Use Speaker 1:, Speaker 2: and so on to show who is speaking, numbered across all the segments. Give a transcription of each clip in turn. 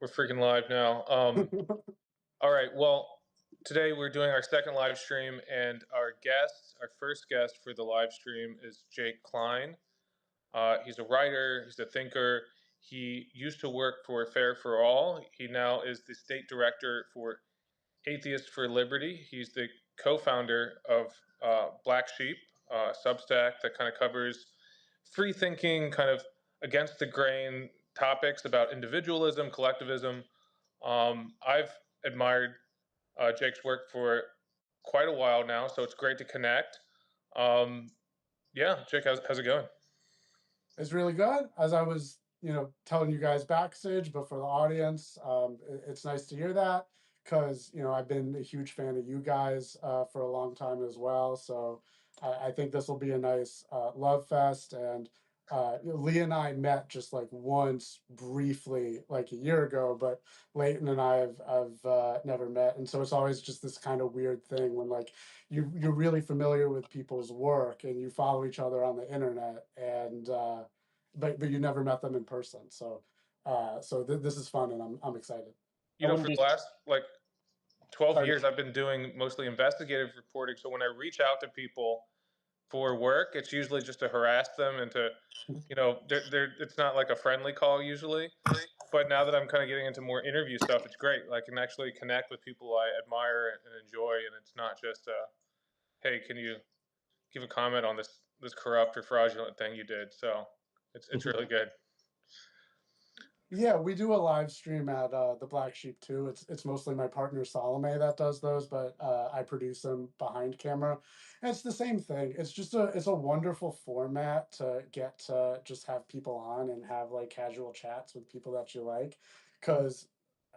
Speaker 1: We're freaking live now. All right. Well, today we're doing our second live stream, and our first guest for the live stream is Jake Klein. He's a writer. He's a thinker. He used to work for Fair for All. He now is the state director for Atheists for Liberty. He's the co-founder of Black Sheep, Substack that kind of covers free thinking, kind of against the grain topics about individualism, collectivism. I've admired Jake's work for quite a while now, so it's great to connect. Yeah, Jake, how's it going?
Speaker 2: It's really good. As I was, telling you guys backstage, but for the audience, it's nice to hear that because, I've been a huge fan of you guys for a long time as well. So I think this will be a nice love fest. And Lee and I met just like once briefly, like a year ago, but Leighton and I have never met. And so it's always just this kind of weird thing when like you're really familiar with people's work and you follow each other on the internet and but you never met them in person. So this is fun and I'm excited.
Speaker 1: For the last like 12
Speaker 2: Sorry.
Speaker 1: years, I've been doing mostly investigative reporting. So when I reach out to people for work, it's usually just to harass them and to, it's not like a friendly call usually. But now that I'm kind of getting into more interview stuff, it's great. I can actually connect with people I admire and enjoy, and it's not just, hey, can you give a comment on this corrupt or fraudulent thing you did? So it's really good.
Speaker 2: Yeah, we do a live stream at the Black Sheep too. It's mostly my partner Salome that does those, but I produce them behind camera. And it's the same thing. It's a wonderful format to get to just have people on and have like casual chats with people that you like. Because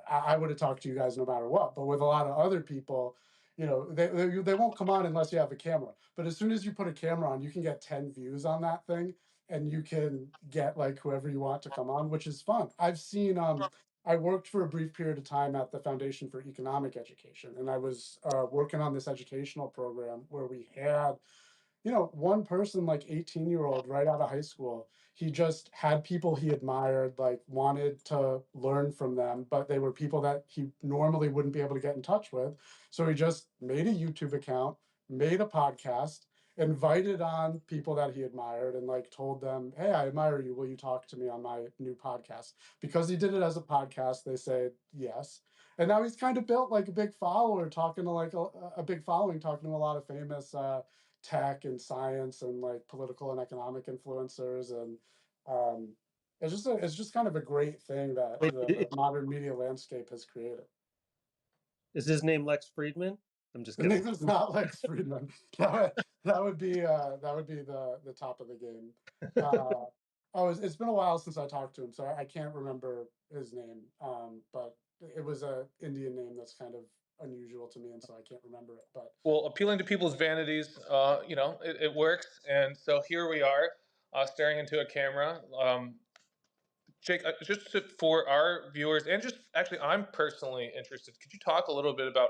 Speaker 2: I would have talked to you guys no matter what. But with a lot of other people, they won't come on unless you have a camera. But as soon as you put a camera on, you can get 10 views on that thing and you can get like whoever you want to come on, which is fun. I've seen I worked for a brief period of time at the Foundation for Economic Education, and I was working on this educational program where we had, one person, like 18-year-old, right out of high school. He just had people he admired, like wanted to learn from them, but they were people that he normally wouldn't be able to get in touch with. So he just made a YouTube account, made a podcast, invited on people that he admired and like told them, "Hey, I admire you. Will you talk to me on my new podcast?" Because he did it as a podcast, they say yes. And now he's kind of built like a big follower, talking to like a big following, talking to a lot of famous tech and science and like political and economic influencers. And um, it's just kind of a great thing that
Speaker 3: Wait,
Speaker 2: the modern media landscape has created.
Speaker 3: is his name Lex Friedman? I'm just
Speaker 2: The
Speaker 3: kidding.
Speaker 2: name is not Lex Friedman. That would be the top of the game. It's been a while since I talked to him, so I can't remember his name. But it was a Indian name that's kind of unusual to me, and so I can't remember it. But
Speaker 1: Well, appealing to people's vanities, it works. And so here we are, staring into a camera. Jake, for our viewers, and just actually, I'm personally interested. Could you talk a little bit about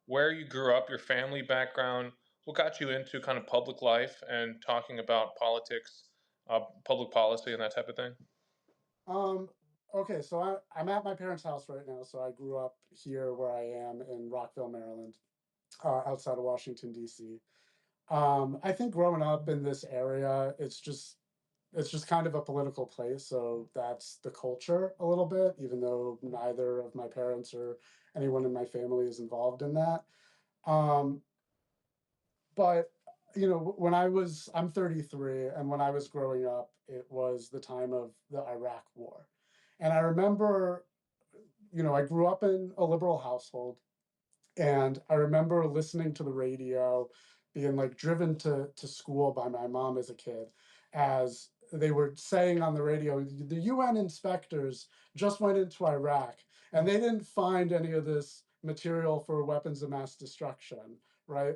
Speaker 1: where you grew up, your family background, what got you into kind of public life and talking about politics, public policy, and that type of thing?
Speaker 2: um, okay, so I'm at my parents' house right now. So I grew up here where I am in Rockville, Maryland, outside of Washington D.C. I think growing up in this area, it's just kind of a political place, so that's the culture a little bit, even though neither of my parents or anyone in my family is involved in that. Um, but I'm 33, and when I was growing up, it was the time of the Iraq War. And I remember, I grew up in a liberal household, and I remember listening to the radio, being like driven to school by my mom as a kid, as they were saying on the radio, the UN inspectors just went into Iraq and they didn't find any of this material for weapons of mass destruction, right?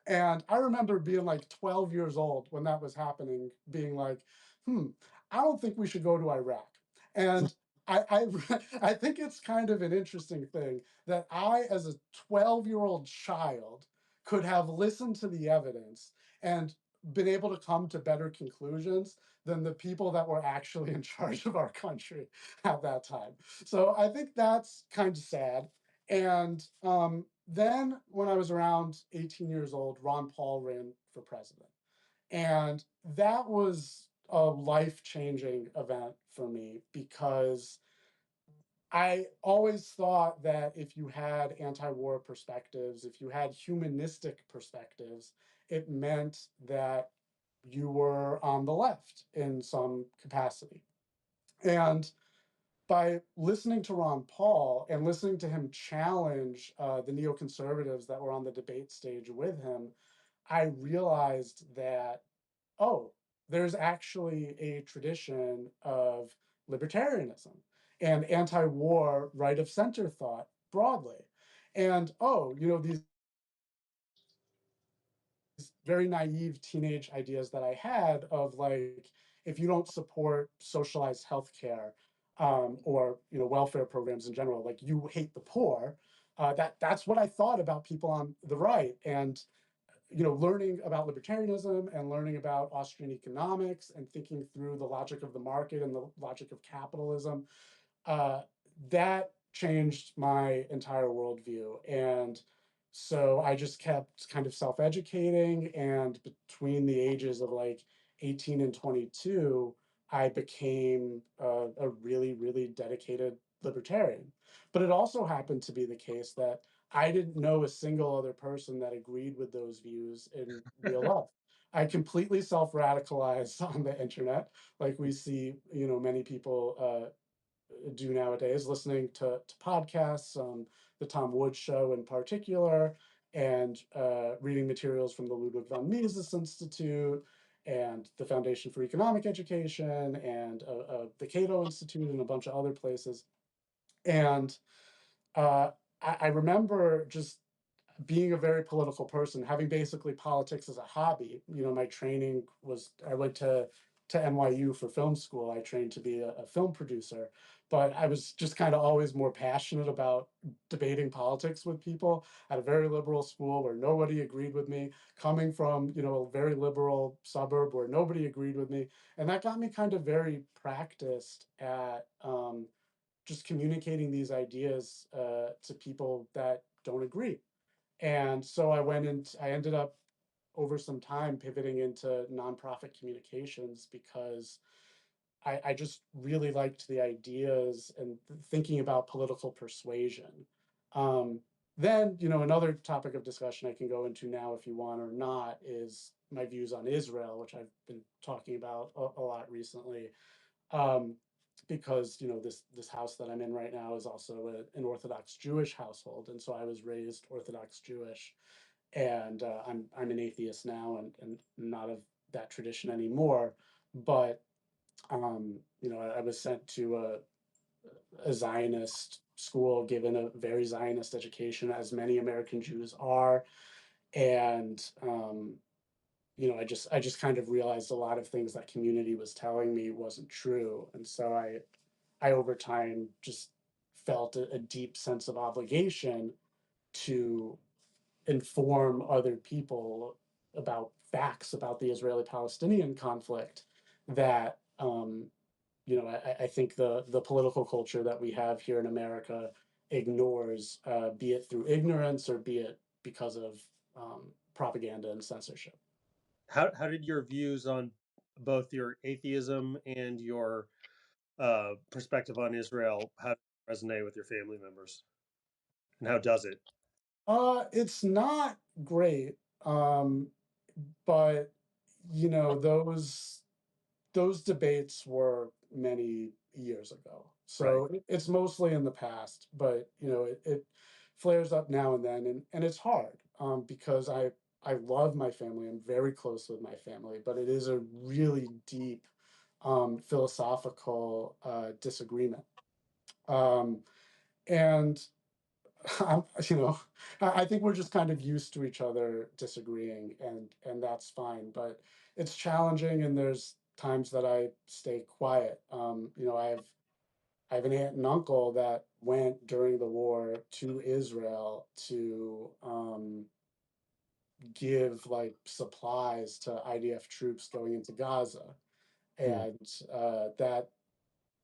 Speaker 2: And I remember being like 12 years old when that was happening, being like, I don't think we should go to Iraq. And I, I think it's kind of an interesting thing that I, as a 12-year-old child, could have listened to the evidence and been able to come to better conclusions than the people that were actually in charge of our country at that time. So I think that's kind of sad. And then when I was around 18 years old, Ron Paul ran for president. And that was a life-changing event for me because I always thought that if you had anti-war perspectives, if you had humanistic perspectives, it meant that you were on the left in some capacity. And by listening to Ron Paul and listening to him challenge the neoconservatives that were on the debate stage with him, I realized that, oh, there's actually a tradition of libertarianism and anti-war right of center thought broadly. And oh, these very naive teenage ideas that I had of like, if you don't support socialized healthcare or welfare programs in general, like you hate the poor. That's what I thought about people on the right. And learning about libertarianism and learning about Austrian economics and thinking through the logic of the market and the logic of capitalism, uh, that changed my entire worldview. And so I just kept kind of self-educating. And between the ages of like 18 and 22, I became a really, really dedicated libertarian. But it also happened to be the case that I didn't know a single other person that agreed with those views in real life. I completely self-radicalized on the internet, like we see, many people do nowadays, listening to podcasts, the Tom Woods Show in particular, and reading materials from the Ludwig von Mises Institute and the Foundation for Economic Education and the Cato Institute and a bunch of other places. And uh, I remember just being a very political person, having basically politics as a hobby. My training was, I went to NYU for film school. I trained to be a film producer, but I was just kind of always more passionate about debating politics with people at a very liberal school where nobody agreed with me, coming from, a very liberal suburb where nobody agreed with me. And that got me kind of very practiced at just communicating these ideas to people that don't agree. And so I ended up over some time pivoting into nonprofit communications because I just really liked the ideas and thinking about political persuasion. Um, then, another topic of discussion I can go into now if you want or not is my views on Israel, which I've been talking about a lot recently. Um, because this house that I'm in right now is also an Orthodox Jewish household, and so I was raised Orthodox Jewish, and I'm an atheist now and not of that tradition anymore. But I was sent to a Zionist school, given a very Zionist education, as many American Jews are, and I just kind of realized a lot of things that community was telling me wasn't true, and so I over time just felt a deep sense of obligation to inform other people about facts about the Israeli-Palestinian conflict that I think the political culture that we have here in America ignores, be it through ignorance or be it because of propaganda and censorship.
Speaker 3: How did your views on both your atheism and your perspective on Israel how did it resonate with your family members, and how does it?
Speaker 2: It's not great, but those debates were many years ago.
Speaker 3: Right.
Speaker 2: So it's mostly in the past, but it flares up now and then, and it's hard because I love my family. I'm very close with my family, but it is a really deep philosophical disagreement. Um, and I'm, I think we're just kind of used to each other disagreeing, and that's fine. But it's challenging, and there's times that I stay quiet. I have an aunt and uncle that went during the war to Israel to give like supplies to IDF troops going into Gaza,
Speaker 3: Hmm.
Speaker 2: and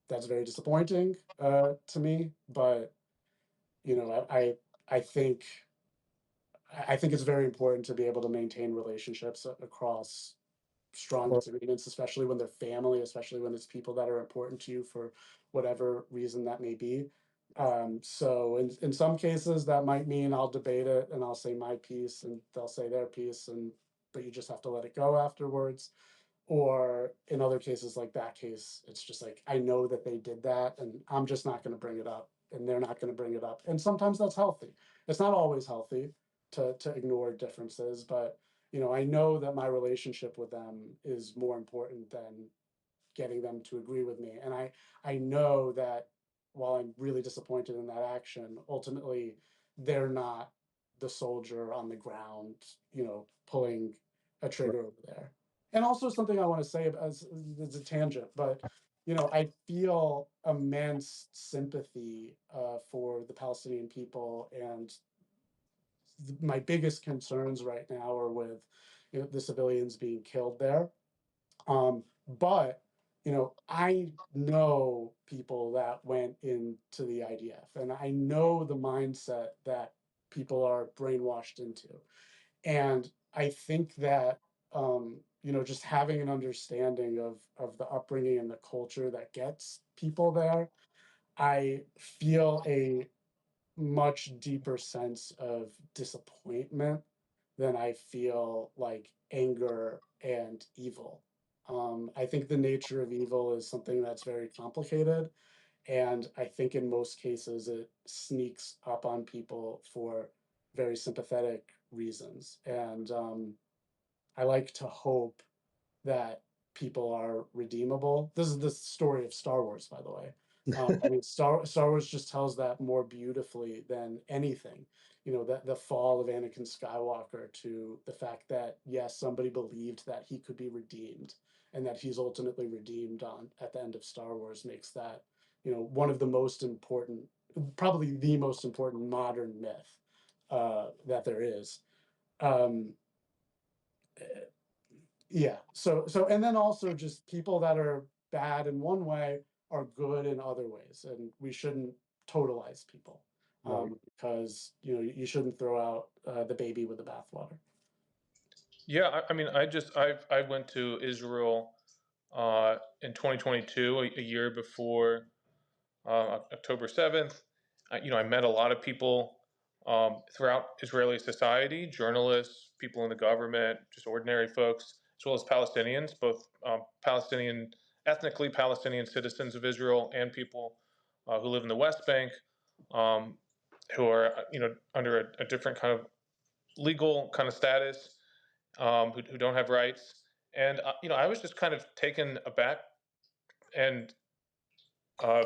Speaker 2: that's very disappointing to me. But you know, I think I think it's very important to be able to maintain relationships across strong
Speaker 3: Well,
Speaker 2: disagreements, especially when they're family, especially when it's people that are important to you for whatever reason that may be. So in some cases that might mean I'll debate it and I'll say my piece and they'll say their piece, and but you just have to let it go afterwards. Or in other cases like that case, it's just like I know that they did that and I'm just not going to bring it up and they're not going to bring it up. And sometimes that's healthy. It's not always healthy to ignore differences, but you know, I know that my relationship with them is more important than getting them to agree with me. And I know that while I'm really disappointed in that action, ultimately they're not the soldier on the ground, you know, pulling a
Speaker 3: right.
Speaker 2: trigger over there. And also something I want to say as it's a tangent, but you know, I feel immense sympathy for the Palestinian people, and my biggest concerns right now are with, you know, the civilians being killed there. But you know, I know people that went into the IDF, and I know the mindset that people are brainwashed into. And I think that you know, just having an understanding of the upbringing and the culture that gets people there, I feel a much deeper sense of disappointment than I feel like anger and evil. I think the nature of evil is something that's very complicated. And I think in most cases it sneaks up on people for very sympathetic reasons. And I like to hope that people are redeemable. This is the story of Star Wars, by the way. I mean, Star Wars just tells that more beautifully than anything. You know, that the fall of Anakin Skywalker to the fact that yes, somebody believed that he could be redeemed, and that he's ultimately redeemed on at the end of Star Wars makes that, you know, one of the most important, probably the most important modern myth that there is. Um, yeah. So and then also just people that are bad in one way are good in other ways, and we shouldn't totalize people,
Speaker 3: Right.
Speaker 2: because you know you shouldn't throw out the baby with the bathwater.
Speaker 1: Yeah, I mean, I went to Israel in 2022, a year before October 7th. I met a lot of people throughout Israeli society, journalists, people in the government, just ordinary folks, as well as Palestinians, both Palestinian, ethnically Palestinian citizens of Israel and people who live in the West Bank, um, who are, under a different kind of legal kind of status, who don't have rights. And, I was just kind of taken aback and uh,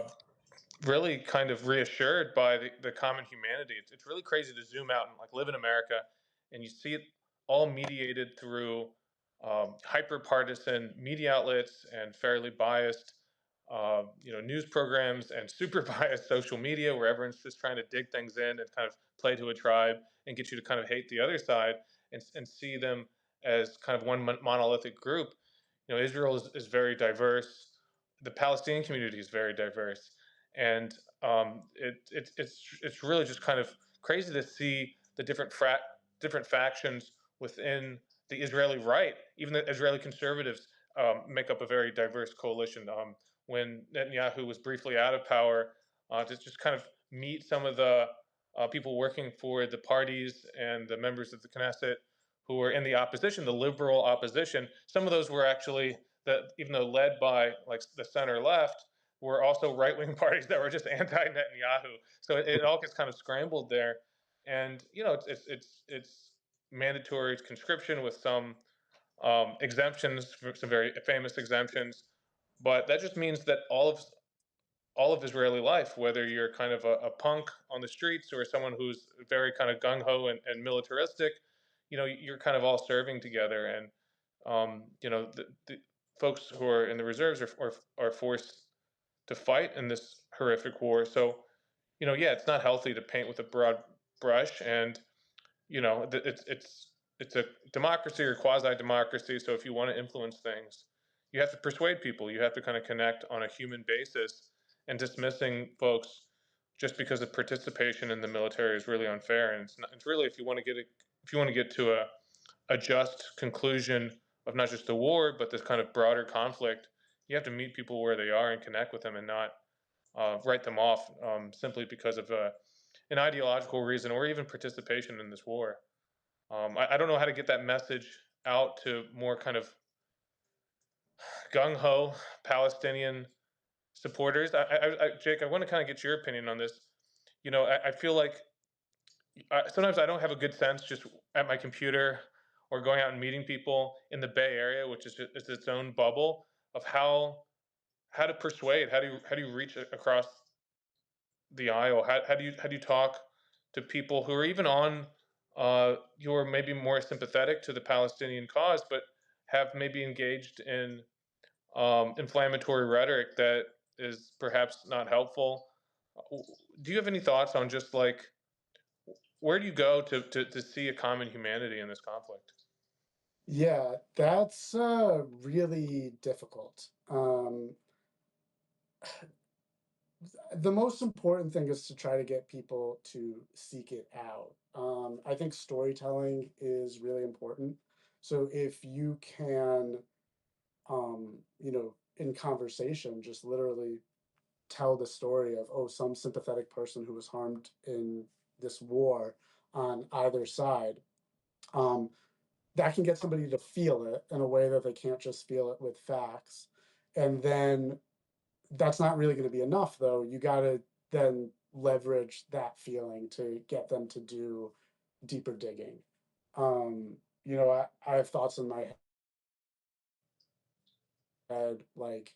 Speaker 1: really kind of reassured by the common humanity. It's really crazy to zoom out and like live in America, and you see it all mediated through hyper partisan media outlets and fairly biased, news programs and super biased social media, where everyone's just trying to dig things in and kind of play to a tribe and get you to kind of hate the other side, and see them as kind of one monolithic group. Israel is very diverse. The Palestinian community is very diverse, and it's really just kind of crazy to see the different factions within the Israeli right. Even the Israeli conservatives make up a very diverse coalition. When Netanyahu was briefly out of power, to just kind of meet some of the people working for the parties and the members of the Knesset who were in the opposition, the liberal opposition. Some of those were actually that, even though led by like the center left, were also right wing parties that were just anti Netanyahu. So it all gets kind of scrambled there, and it's mandatory conscription with some exemptions, some very famous exemptions, but that just means that all of Israeli life, whether you're kind of a punk on the streets or someone who's very kind of gung ho and militaristic, you're kind of all serving together. And the folks who are in the reserves are forced to fight in this horrific war. So, yeah, it's not healthy to paint with a broad brush, and it's it's a democracy or quasi democracy. So if you want to influence things, you have to persuade people. You have to kind of connect on a human basis. And dismissing folks just because of participation in the military is really unfair. And it's not. It's really, if you want to get to a just conclusion of not just the war, but this kind of broader conflict, you have to meet people where they are and connect with them, and not write them off simply because of an ideological reason or even participation in this war. I don't know how to get that message out to more kind of gung ho Palestinian supporters. Jake, I want to kind of get your opinion on this. I feel like sometimes I don't have a good sense just at my computer or going out and meeting people in the Bay Area, which is its own bubble of how to persuade, how do you reach across the aisle? How do you talk to people who are even on who are maybe more sympathetic to the Palestinian cause, but have maybe engaged in inflammatory rhetoric that is perhaps not helpful? Do you have any thoughts on just like where do you go to see a common humanity in this conflict?
Speaker 2: Yeah, that's really difficult. The most important thing is to try to get people to seek it out. I think storytelling is really important. So if you can, in conversation, just literally tell the story of, oh, some sympathetic person who was harmed in this war on either side, um, that can get somebody to feel it in a way that they can't just feel it with facts. And then that's not really going to be enough, though. You got to then leverage that feeling to get them to do deeper digging. I have thoughts in my head like,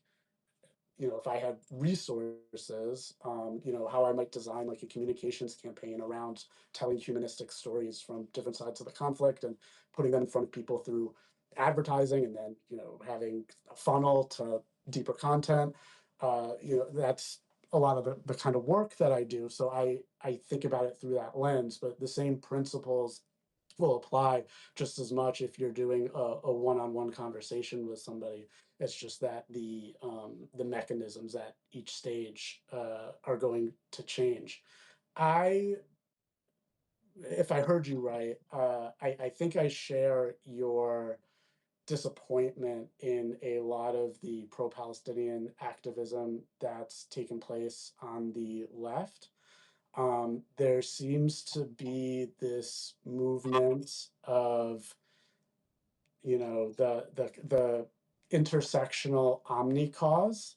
Speaker 2: if I had resources, how I might design like a communications campaign around telling humanistic stories from different sides of the conflict and putting them in front of people through advertising, and then, having a funnel to deeper content. That's a lot of the kind of work that I do. So I think about it through that lens, but the same principles will apply just as much if you're doing a one-on-one conversation with somebody. It's just that the mechanisms at each stage are going to change. I, if I heard you right, I think I share your disappointment in a lot of the pro-Palestinian activism that's taken place on the left. There seems to be this movement of, the intersectional omni cause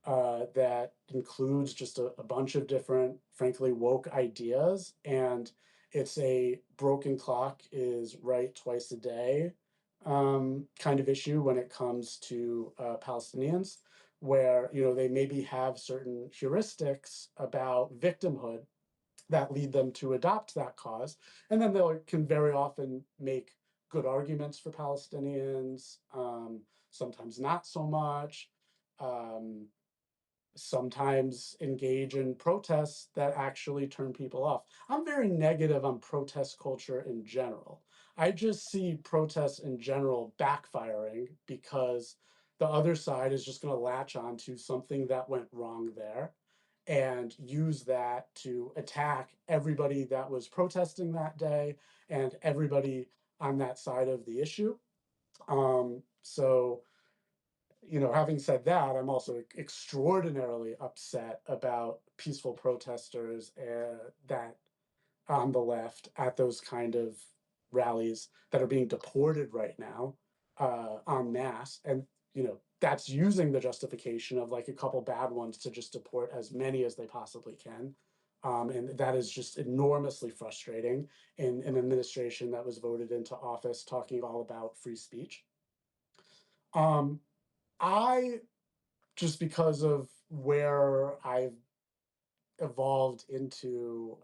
Speaker 2: that includes just a bunch of different, frankly, woke ideas. And it's a broken clock is right twice a day kind of issue when it comes to Palestinians, where, they maybe have certain heuristics about victimhood that lead them to adopt that cause. And then they can very often make good arguments for Palestinians, sometimes not so much. Um, Sometimes engage in protests that actually turn people off. I'm very negative on protest culture in general. I just see protests in general backfiring because the other side is just going to latch on to something that went wrong there and use that to attack everybody that was protesting that day and everybody on that side of the issue. So, having said that, I'm also extraordinarily upset about peaceful protesters that on the left at those kind of rallies that are being deported right now en masse. And, that's using the justification of like a couple bad ones to just deport as many as they possibly can. And that is just enormously frustrating in an administration that was voted into office talking all about free speech. Um, I just because of where I've evolved into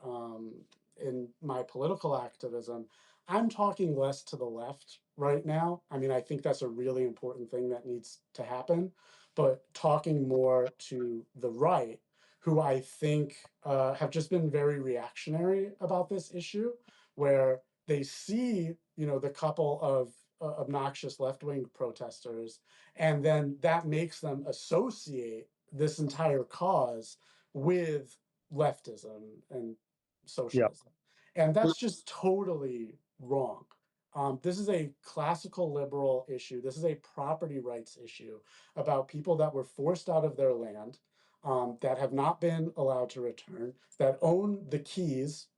Speaker 2: in my political activism, I'm talking less to the left right now. I mean, I think that's a really important thing that needs to happen, but talking more to the right, who I think have just been very reactionary about this issue, where they see the couple of obnoxious left-wing protesters, and then that makes them associate this entire cause with leftism and
Speaker 3: Yeah.
Speaker 2: socialism. And that's just totally wrong. This is a classical liberal issue. This is a property rights issue about people that were forced out of their land, that have not been allowed to return, that own the keys,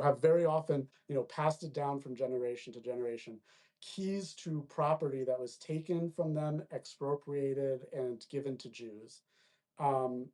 Speaker 2: have very often, passed it down from generation to generation, keys to property that was taken from them, expropriated, and given to Jews. Um,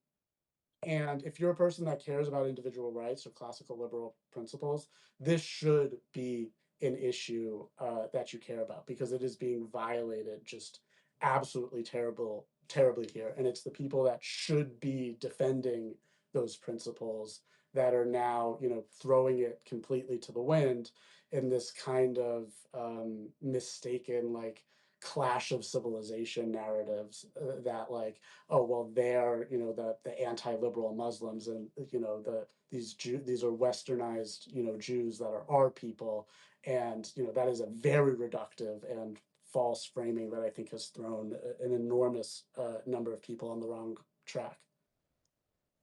Speaker 2: and if you're a person that cares about individual rights or classical liberal principles, this should be an issue that you care about, because it is being violated just absolutely terribly here. And it's the people that should be defending those principles that are now, throwing it completely to the wind in this kind of mistaken, like, clash of civilization narratives, that, like, oh well, they're, the anti-liberal Muslims, and these are westernized, Jews that are our people. And that is a very reductive and false framing that I think has thrown an enormous number of people on the wrong track.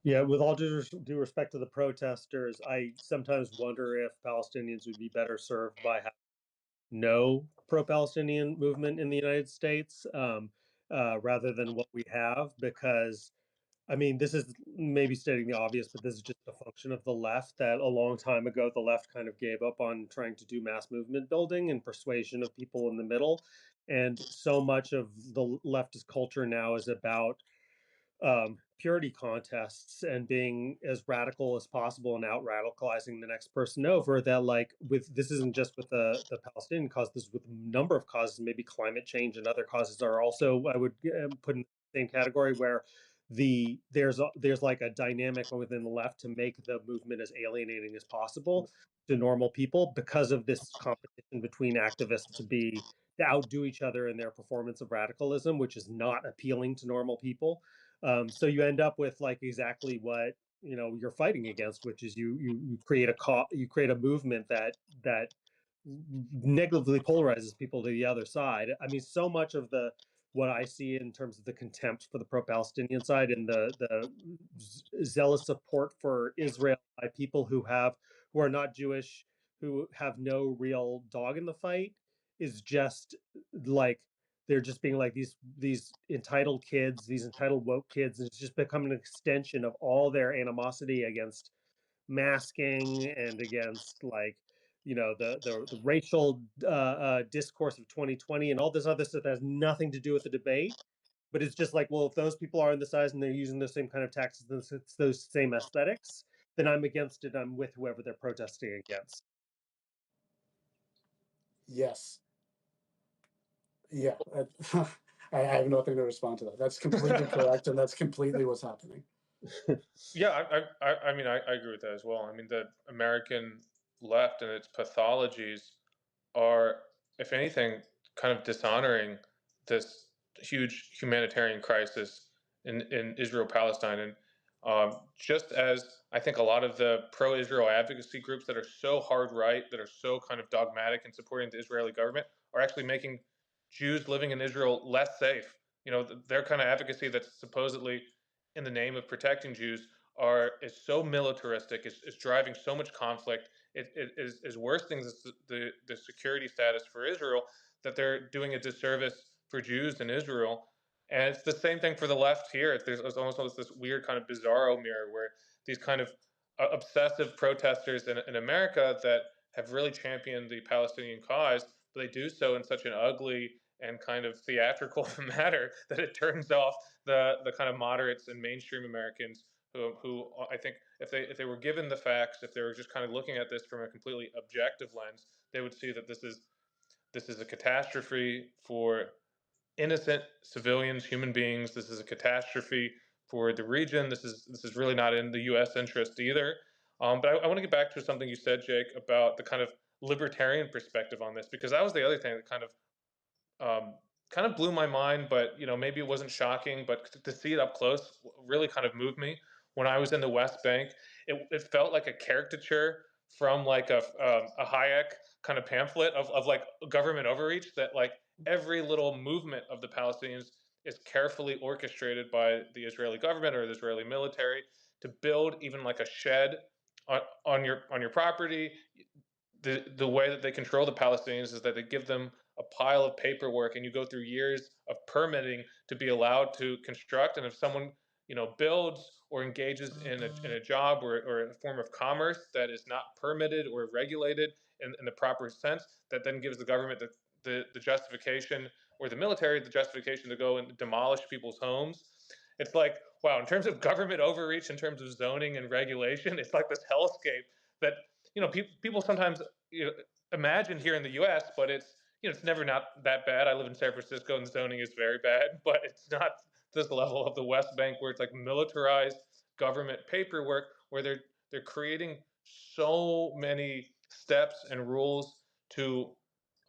Speaker 3: Yeah, with all due respect to the protesters, I sometimes wonder if Palestinians would be better served by having no pro-Palestinian movement in the United States, rather than what we have, because I mean, this is maybe stating the obvious, but this is just a function of the left, that a long time ago, the left kind of gave up on trying to do mass movement building and persuasion of people in the middle. And so much of the leftist culture now is about purity contests and being as radical as possible and out radicalizing the next person over, that, like, with this isn't just with the Palestinian cause, this is with a number of causes. Maybe climate change and other causes are also, I would put in the same category, where there's like a dynamic within the left to make the movement as alienating as possible to normal people, because of this competition between activists to outdo each other in their performance of radicalism, which is not appealing to normal people. So you end up with, like, exactly what you're fighting against, which is you create you create a movement that negatively polarizes people to the other side. I mean, so much of the what I see in terms of the contempt for the pro-Palestinian side and the zealous support for Israel by people who are not Jewish, who have no real dog in the fight, is just like they're just being like these entitled kids, these entitled woke kids, and it's just become an extension of all their animosity against masking and against, like, the racial discourse of 2020 and all this other stuff that has nothing to do with the debate. But it's just like, well, if those people are on the sides and they're using the same kind of tactics, it's those same aesthetics, then I'm against it. I'm with whoever they're protesting against.
Speaker 2: Yes. Yeah. I have nothing to respond to that. That's completely correct, and that's completely what's happening.
Speaker 1: Yeah, I mean, I agree with that as well. I mean, the American left and its pathologies are, if anything, kind of dishonoring this huge humanitarian crisis in Israel Palestine. And just as I think a lot of the pro Israel advocacy groups that are so hard right, that are so kind of dogmatic in supporting the Israeli government, are actually making Jews living in Israel less safe. Their kind of advocacy that's supposedly in the name of protecting Jews is so militaristic, is driving so much conflict. It is worsening the security status for Israel, that they're doing a disservice for Jews in Israel. And it's the same thing for the left here. There's almost this weird kind of bizarro mirror where these kind of obsessive protesters in America that have really championed the Palestinian cause, but they do so in such an ugly and kind of theatrical manner that it turns off the kind of moderates and mainstream Americans who I think if they were given the facts, if they were just kind of looking at this from a completely objective lens, they would see that this is a catastrophe for innocent civilians, human beings. This is a catastrophe for the region. This is really not in the U.S. interest either. But I want to get back to something you said, Jake, about the kind of libertarian perspective on this, because that was the other thing that um, kind of blew my mind. But maybe it wasn't shocking, but to see it up close really kind of moved me. When I was in the West Bank, it felt like a caricature from like a Hayek kind of pamphlet of like government overreach, that like every little movement of the Palestinians is carefully orchestrated by the Israeli government or the Israeli military to build even like a shed on your property. The way that they control the Palestinians is that they give them a pile of paperwork, and you go through years of permitting to be allowed to construct. And if someone builds or engages in a job or a form of commerce that is not permitted or regulated in the proper sense, that then gives the government the justification, or the military the justification, to go and demolish people's homes. It's like, wow, in terms of government overreach, in terms of zoning and regulation, it's like this hellscape that people sometimes imagine here in the U.S., but it's never not that bad. I live in San Francisco, and zoning is very bad, but it's not this level of the West Bank, where it's like militarized government paperwork, where they're creating so many steps and rules to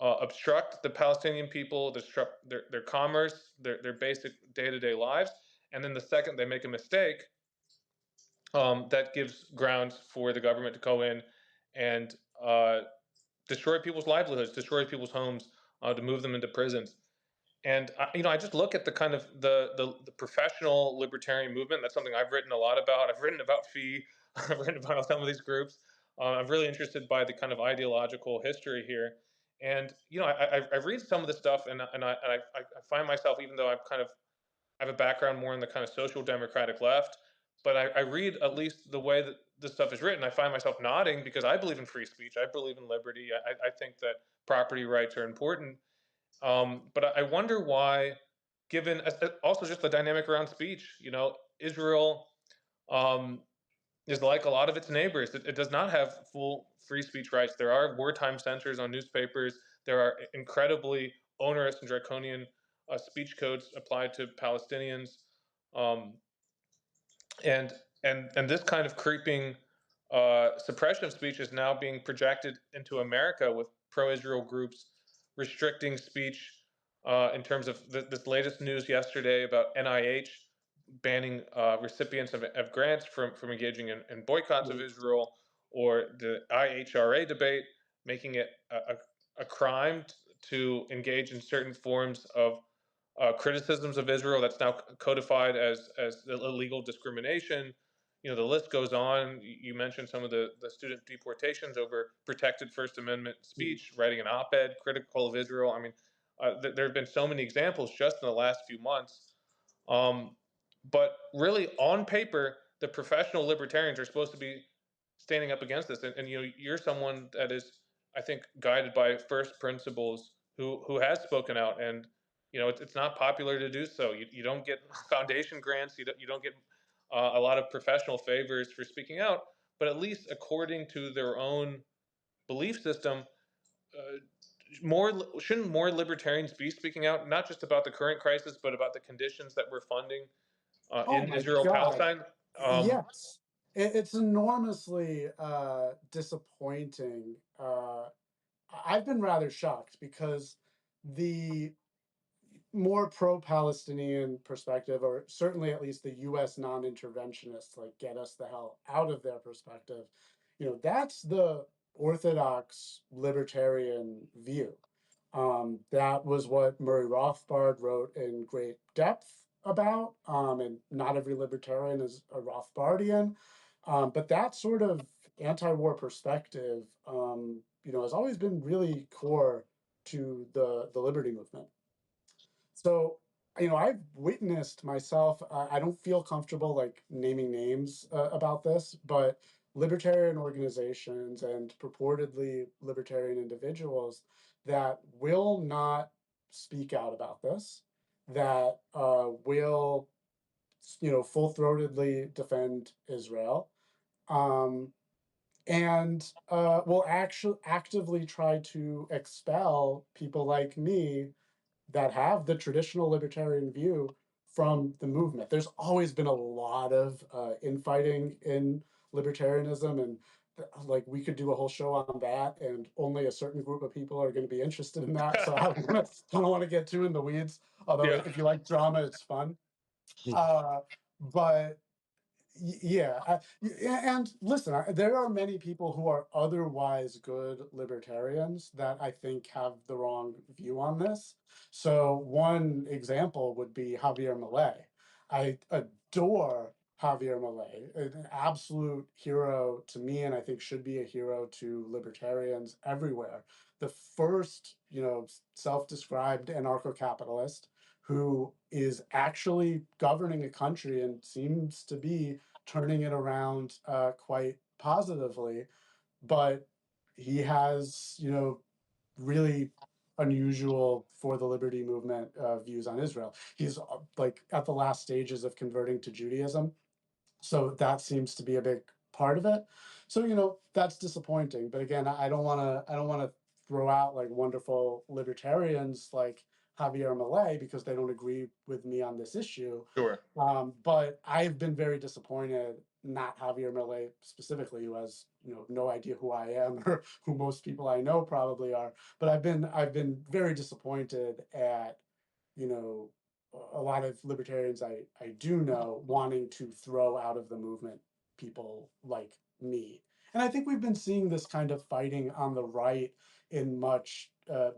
Speaker 1: obstruct the Palestinian people, disrupt their commerce, their basic day-to-day lives. And then the second they make a mistake, that gives grounds for the government to go in and destroy people's livelihoods, destroy people's homes, to move them into prisons. And I just look at the kind of the professional libertarian movement. That's something I've written a lot about. I've written about FEE. I've written about some of these groups. I'm really interested by the kind of ideological history here. And I read some of this stuff, and I find myself, even though I have a background more in the kind of social democratic left, but I read at least the way that this stuff is written, I find myself nodding, because I believe in free speech. I believe in liberty. I think that property rights are important. But I wonder why, given also just the dynamic around speech, Israel um, is like a lot of its neighbors. It does not have full free speech rights. There are wartime censors on newspapers. There are incredibly onerous and draconian speech codes applied to Palestinians. Um, and and this kind of creeping suppression of speech is now being projected into America, with pro-Israel groups restricting speech, in terms of this latest news yesterday about NIH banning recipients of grants from engaging in boycotts of Israel, or the IHRA debate making it a crime to engage in certain forms of criticisms of Israel. That's now codified as illegal discrimination. The list goes on. You mentioned some of the student deportations over protected First Amendment speech, writing an op-ed critical of Israel. I mean, there have been so many examples just in the last few months. Um, but really, on paper, the professional libertarians are supposed to be standing up against this. And you're someone that is, I think, guided by first principles, who has spoken out. And it's not popular to do so. You don't get foundation grants. You don't get a lot of professional favors for speaking out. But at least according to their own belief system, uh, more shouldn't more libertarians be speaking out, not just about the current crisis, but about the conditions that we're funding
Speaker 2: Oh
Speaker 1: in
Speaker 2: my
Speaker 1: Israel
Speaker 2: God.
Speaker 1: Palestine?
Speaker 2: Yes. It's enormously disappointing. I've been rather shocked, because the more pro-Palestinian perspective, or certainly at least the U.S. non-interventionist, like get us the hell out of their perspective, that's the orthodox libertarian view. That was what Murray Rothbard wrote in great depth about, and not every libertarian is a Rothbardian, but that sort of anti-war perspective, has always been really core to the liberty movement. So, I've witnessed myself, I don't feel comfortable like naming names about this, but libertarian organizations and purportedly libertarian individuals that will not speak out about this, that will, full-throatedly defend Israel, um, and will actually actively try to expel people like me that have the traditional libertarian view from the movement. There's always been a lot of infighting in libertarianism, and like we could do a whole show on that, and only a certain group of people are going to be interested in that. So I don't want to get too in the weeds. Although
Speaker 1: Yeah.
Speaker 2: if you like drama, it's fun. Uh, but Yeah, and listen, there are many people who are otherwise good libertarians that I think have the wrong view on this. So one example would be Javier Milei. I adore Javier Milei, an absolute hero to me, and I think should be a hero to libertarians everywhere. The first, self-described anarcho-capitalist who is actually governing a country and seems to be turning it around quite positively. But he has, really unusual for the liberty movement views on Israel. He's like at the last stages of converting to Judaism. So that seems to be a big part of it. So, that's disappointing. But again, I don't want to throw out like wonderful libertarians like Javier Milei because they don't agree with me on this issue.
Speaker 1: Sure.
Speaker 2: But I've been very disappointed, not Javier Milei specifically, who has, no idea who I am or who most people I know probably are. But I've been very disappointed at, you know, a lot of libertarians I do know wanting to throw out of the movement people like me. And I think we've been seeing this kind of fighting on the right in much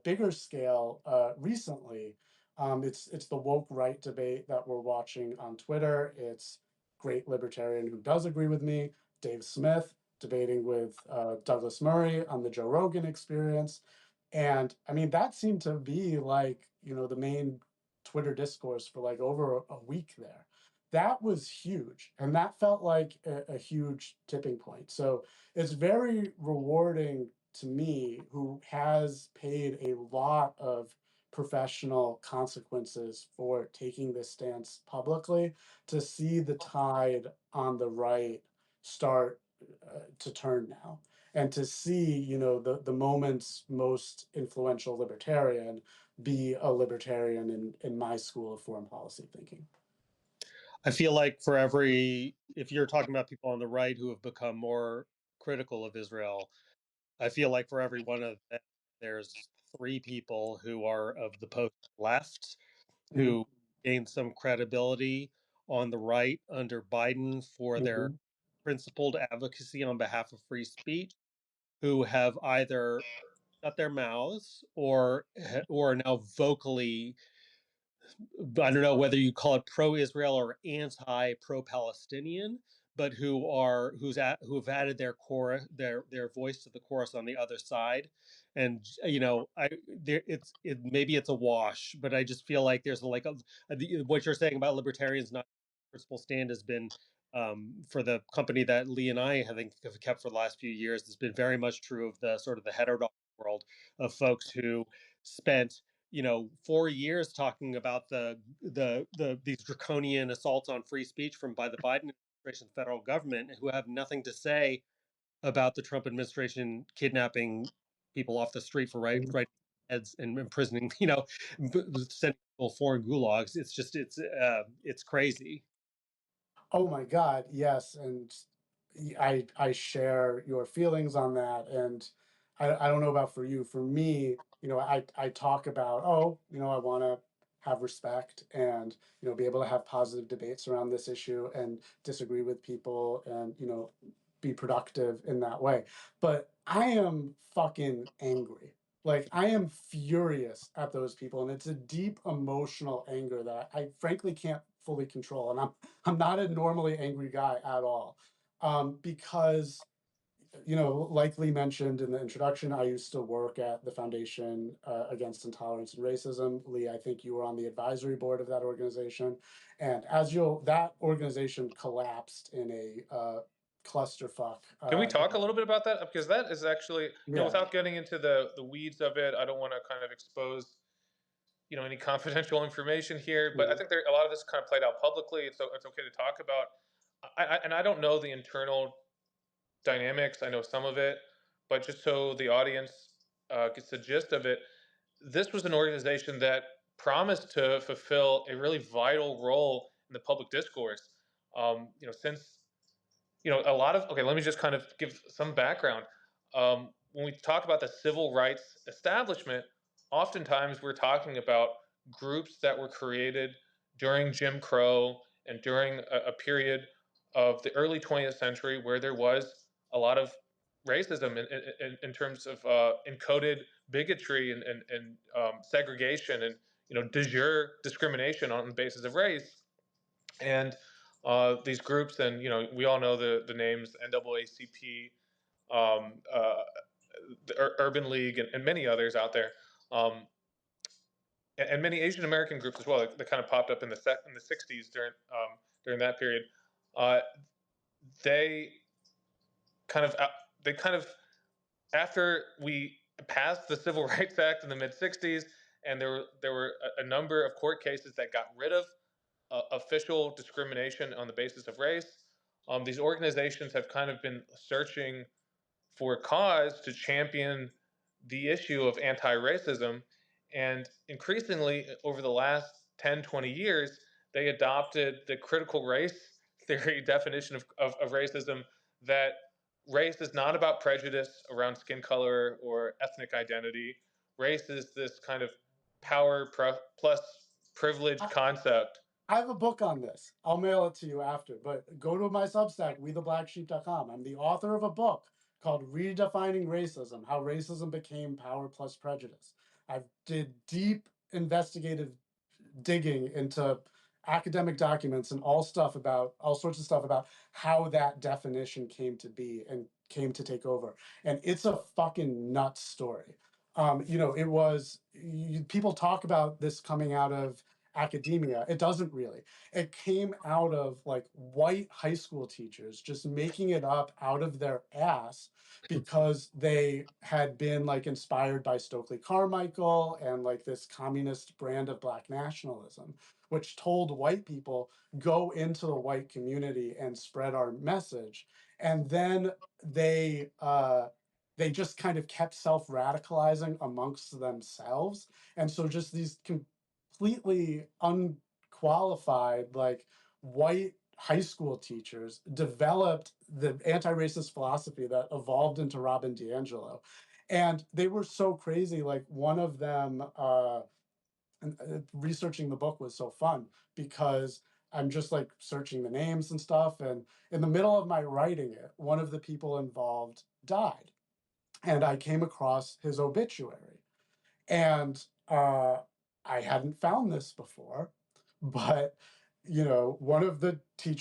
Speaker 2: bigger scale recently. It's the woke right debate that we're watching on Twitter. It's great libertarian who does agree with me, Dave Smith, debating with Douglas Murray on the Joe Rogan Experience. And I mean, that seemed to be like, the main Twitter discourse for like over a week there. That was huge. And that felt like a huge tipping point. So it's very rewarding to me, who has paid a lot of professional consequences for taking this stance publicly, to see the tide on the right start to turn now, and to see, the moment's most influential libertarian be a libertarian in my school of foreign policy thinking.
Speaker 3: I feel like if you're talking about people on the right who have become more critical of Israel, I feel like for every one of them, there's three people who are of the post left
Speaker 2: Mhm.
Speaker 3: who gained some credibility on the right under Biden for their
Speaker 2: Mhm.
Speaker 3: principled advocacy on behalf of free speech, who have either shut their mouths or are now vocally, I don't know whether you call it pro-Israel or anti-pro-Palestinian, but who have added their voice to the chorus on the other side. And maybe it's a wash, but I just feel like there's what you're saying about libertarians not principal stand has been, for the company that Lee and I have kept for the last few years, has been very much true of the sort of the heterodox world of folks who spent 4 years talking about these draconian assaults on free speech by the Biden administration, federal government, who have nothing to say about the Trump administration kidnapping people off the street for right heads and imprisoning, sending people foreign gulags. It's crazy.
Speaker 2: Oh my God, yes, and I share your feelings on that, and I don't know about for you. For me, I talk about, I want to have respect and, be able to have positive debates around this issue and disagree with people and, be productive in that way. But I am fucking angry. Like, I am furious at those people, and it's a deep emotional anger that I frankly can't fully control. And I'm not a normally angry guy at all, because, like Lee mentioned in the introduction, I used to work at the Foundation Against Intolerance and Racism. Lee, I think you were on the advisory board of that organization, and that organization collapsed in a clusterfuck.
Speaker 1: Can we talk a little bit about that? Because that is actually,
Speaker 2: Yeah.
Speaker 1: without getting into the weeds of it, I don't want to kind of expose, any confidential information here. But I think a lot of this kind of played out publicly. It's okay to talk about. And I don't know the internal dynamics. I know some of it, but just so the audience gets the gist of it, this was an organization that promised to fulfill a really vital role in the public discourse. Since a lot of, okay, let me just kind of give some background. When we talk about the civil rights establishment, oftentimes we're talking about groups that were created during Jim Crow and during a period of the early 20th century where there was a lot of racism in terms of encoded bigotry and segregation and de jure discrimination on the basis of race. And these groups, and we all know the names NAACP, the Urban League, and many others out there, and many Asian American groups as well that kind of popped up in the '60s during that period. Uh, they kind of they kind of after we passed the Civil Rights Act in the mid '60s, and there were a number of court cases that got rid of official discrimination on the basis of race. These organizations have kind of been searching for a cause to champion the issue of anti-racism, and increasingly over the last 10, 20 years, they adopted the critical race theory definition of racism, that race is not about prejudice around skin color or ethnic identity. Race is this kind of power plus privilege concept.
Speaker 2: I have a book on this. I'll mail it to you after, but go to my Substack, wetheblacksheep.com. I'm the author of a book called Redefining Racism, How Racism Became Power Plus Prejudice. I did deep investigative digging into academic documents and all sorts of stuff about how that definition came to be and came to take over. And it's a fucking nuts story. It was, people talk about this coming out of academia. It doesn't really. It came out of like white high school teachers just making it up out of their ass because they had been like inspired by Stokely Carmichael and like this communist brand of Black nationalism, which told white people, go into the white community and spread our message. And then they just kind of kept self-radicalizing amongst themselves. And so just these completely unqualified, like white high school teachers developed the anti-racist philosophy that evolved into Robin DiAngelo. And they were so crazy. Like one of them, researching the book was so fun because I'm just like searching the names and stuff. And in the middle of my writing it, one of the people involved died. And I came across his obituary. And I hadn't found this before, but one of the teachers